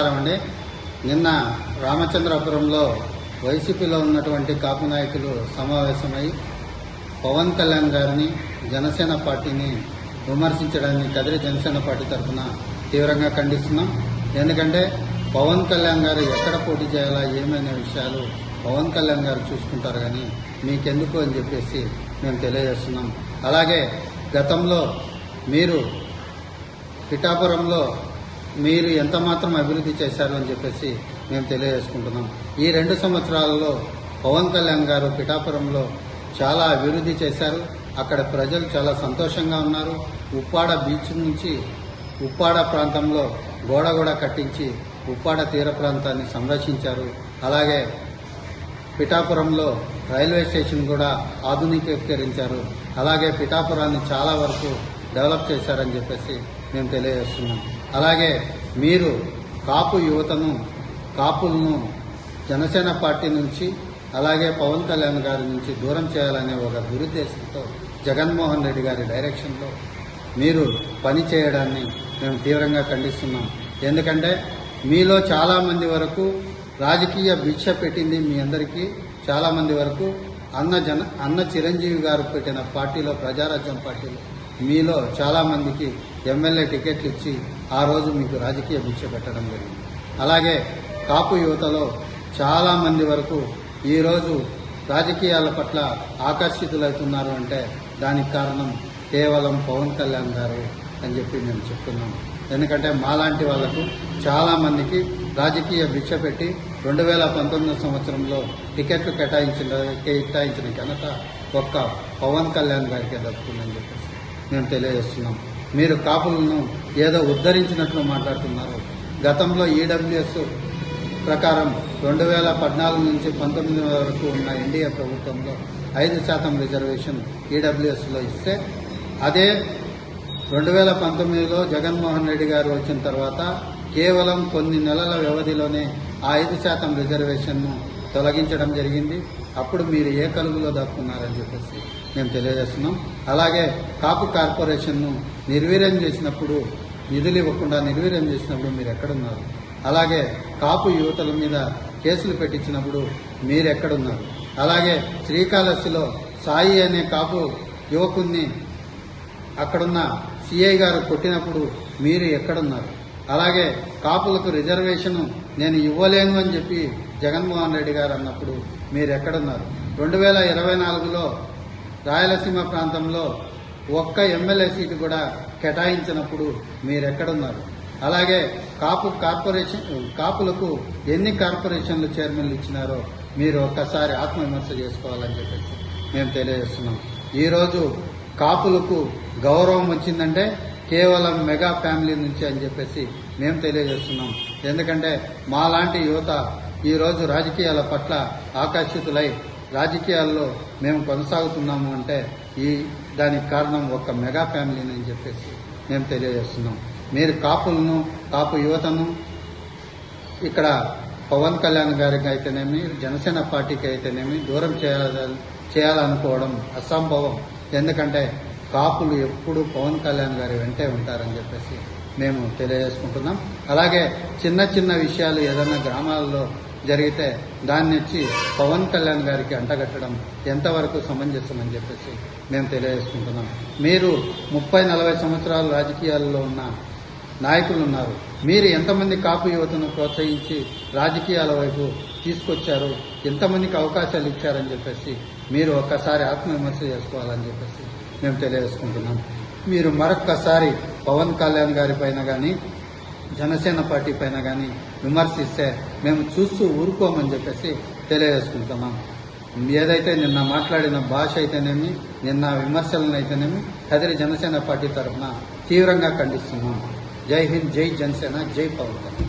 నమస్కారం అండి. నిన్న రామచంద్రపురంలో వైసీపీలో ఉన్నటువంటి కాపు నాయకులు సమావేశమై పవన్ కళ్యాణ్ గారిని జనసేన పార్టీని విమర్శించడాన్ని కదిరి జనసేన పార్టీ తరఫున తీవ్రంగా ఖండిస్తున్నాం. ఎందుకంటే పవన్ కళ్యాణ్ గారు ఎక్కడ పోటీ చేయాలా ఏమైనా విషయాలు పవన్ కళ్యాణ్ గారు చూసుకుంటారు, కానీ మీకెందుకు అని చెప్పేసి మేము తెలియజేస్తున్నాం. అలాగే గతంలో మీరు పిఠాపురంలో మీరు ఎంత మాత్రం అభివృద్ధి చేశారు అని చెప్పేసి మేము తెలియజేసుకుంటున్నాం. ఈ 2 సంవత్సరాలలో పవన్ కళ్యాణ్ గారు పిఠాపురంలో చాలా అభివృద్ధి చేశారు. అక్కడ ప్రజలు చాలా సంతోషంగా ఉన్నారు. ఉప్పాడ బీచ్ నుంచి ఉప్పాడ ప్రాంతంలో గోడ కూడా కట్టించి ఉప్పాడ తీర ప్రాంతాన్ని సంరక్షించారు. అలాగే పిఠాపురంలో రైల్వే స్టేషన్ కూడా ఆధునికీకరించారు. అలాగే పిఠాపురాన్ని చాలా వరకు డెవలప్ చేశారని చెప్పేసి మేము తెలియజేస్తున్నాం. అలాగే మీరు కాపు యువతను కాపులను జనసేన పార్టీ నుంచి అలాగే పవన్ కళ్యాణ్ గారి నుంచి దూరం చేయాలనే ఒక దురుద్దేశంతో జగన్మోహన్ రెడ్డి గారి డైరెక్షన్లో మీరు పని చేయడాన్ని మేము తీవ్రంగా ఖండిస్తున్నాం. ఎందుకంటే మీలో చాలామంది వరకు రాజకీయ భిక్ష పెట్టింది మీ అందరికీ. చాలామంది వరకు అన్న చిరంజీవి గారు పెట్టిన పార్టీలో ప్రజారాజ్యం పార్టీలో మీలో చాలామందికి ఎమ్మెల్యే టికెట్లు ఇచ్చి ఆ రోజు మీకు రాజకీయ భిక్ష పెట్టడం జరిగింది. అలాగే కాపు యువతలో చాలామంది వరకు ఈరోజు రాజకీయాల పట్ల ఆకర్షితులవుతున్నారు అంటే దానికి కారణం కేవలం పవన్ కళ్యాణ్ గారు అని చెప్పి మేము చెప్తున్నాం. ఎందుకంటే మాలాంటి వాళ్లకు చాలామందికి రాజకీయ భిక్ష పెట్టి 2019 సంవత్సరంలో టికెట్లు కేటాయించిన ఘనత ఒక్క పవన్ కళ్యాణ్ గారికి దక్కుతుందని చెప్పేసి మేము తెలియజేస్తున్నాం. మీరు కాపులను ఏదో ఉద్ధరించినట్లు మాట్లాడుతున్నారు. గతంలో ఈడబ్ల్యూఎస్ ప్రకారం 2014 నుంచి 19 వరకు ఉన్న ఎన్డీఏ ప్రభుత్వంలో 5% రిజర్వేషన్ ఈడబ్ల్యూఎస్లో ఇస్తే అదే 2019లో జగన్మోహన్ రెడ్డి గారు వచ్చిన తర్వాత కేవలం కొన్ని నెలల వ్యవధిలోనే ఆ 5% రిజర్వేషన్ను తొలగించడం జరిగింది. అప్పుడు మీరు ఏ కలుగులో దక్కున్నారని చెప్పేసి మేము తెలియజేస్తున్నాం. అలాగే కాపు కార్పొరేషన్ను నిర్వీర్యం చేసినప్పుడు, నిధులు ఇవ్వకుండా నిర్వీర్యం చేసినప్పుడు మీరు ఎక్కడున్నారు? అలాగే కాపు యువతల మీద కేసులు పెట్టించినప్పుడు మీరు ఎక్కడున్నారు? అలాగే శ్రీకాళహస్తిలో సాయి అనే కాపు యువకుణ్ణి అక్కడున్న సిఐ గారు కొట్టినప్పుడు మీరు ఎక్కడున్నారు? అలాగే కాపులకు రిజర్వేషన్ నేను ఇవ్వలేను అని చెప్పి జగన్మోహన్ రెడ్డి గారు అన్నప్పుడు మీరు ఎక్కడున్నారు? 2024లో రాయలసీమ ప్రాంతంలో ఒక్క ఎమ్మెల్యే సీటు కూడా కేటాయించినప్పుడు మీరు ఎక్కడున్నారు? అలాగే కాపులకు ఎన్ని కార్పొరేషన్లు చైర్మన్లు ఇచ్చినారో మీరు ఒక్కసారి ఆత్మవిమర్శ చేసుకోవాలని చెప్పేసి మేము తెలియజేస్తున్నాం. ఈరోజు కాపులకు గౌరవం వచ్చిందంటే కేవలం మెగా ఫ్యామిలీ నుంచి అని చెప్పేసి మేము తెలియజేస్తున్నాం. ఎందుకంటే మాలాంటి యువత ఈరోజు రాజకీయాల పట్ల ఆకర్షితులై రాజకీయాల్లో మేము కొనసాగుతున్నాము అంటే దానికి కారణం ఒక మెగా ఫ్యామిలీని అని చెప్పేసి మేము తెలియజేస్తున్నాం. మీరు కాపులను కాపు యువతను ఇక్కడ పవన్ కళ్యాణ్ గారికి అయితేనేమి జనసేన పార్టీకి అయితేనేమి దూరం చేయాలనుకోవడం అసంభవం. ఎందుకంటే కాపులు ఎప్పుడు పవన్ కళ్యాణ్ గారి వెంటే ఉంటారని చెప్పేసి మేము తెలియజేసుకుంటున్నాం. అలాగే చిన్న చిన్న విషయాలు ఏదైనా గ్రామాల్లో జరిగితే దాన్ని వచ్చి పవన్ కళ్యాణ్ గారికి అంటగట్టడం ఎంతవరకు సమంజసమని చెప్పేసి మేము తెలియజేసుకుంటున్నాం. మీరు 30-40 సంవత్సరాలు రాజకీయాల్లో ఉన్న నాయకులు ఉన్నారు. మీరు ఎంతమంది కాపు యువతను ప్రోత్సహించి రాజకీయాల వైపు తీసుకొచ్చారు, ఎంతమందికి అవకాశాలు ఇచ్చారని చెప్పేసి మీరు ఒక్కసారి ఆత్మవిమర్శ చేసుకోవాలని చెప్పేసి మేము తెలియజేసుకుంటున్నాం. మీరు మరొక్కసారి పవన్ కళ్యాణ్ గారి పైన కానీ జనసేన పార్టీ పైన కానీ విమర్శిస్తే మేము చూస్తూ ఊరుకోమని చెప్పేసి తెలియజేసుకుంటున్నాం. ఏదైతే నిన్న మాట్లాడిన భాష అయితేనేమి నిన్న విమర్శలను అయితేనేమి కదిరి జనసేన పార్టీ తరఫున తీవ్రంగా ఖండిస్తున్నాం. జై హింద్, జై జనసేన, జై పవన్ కళ్యాణ్.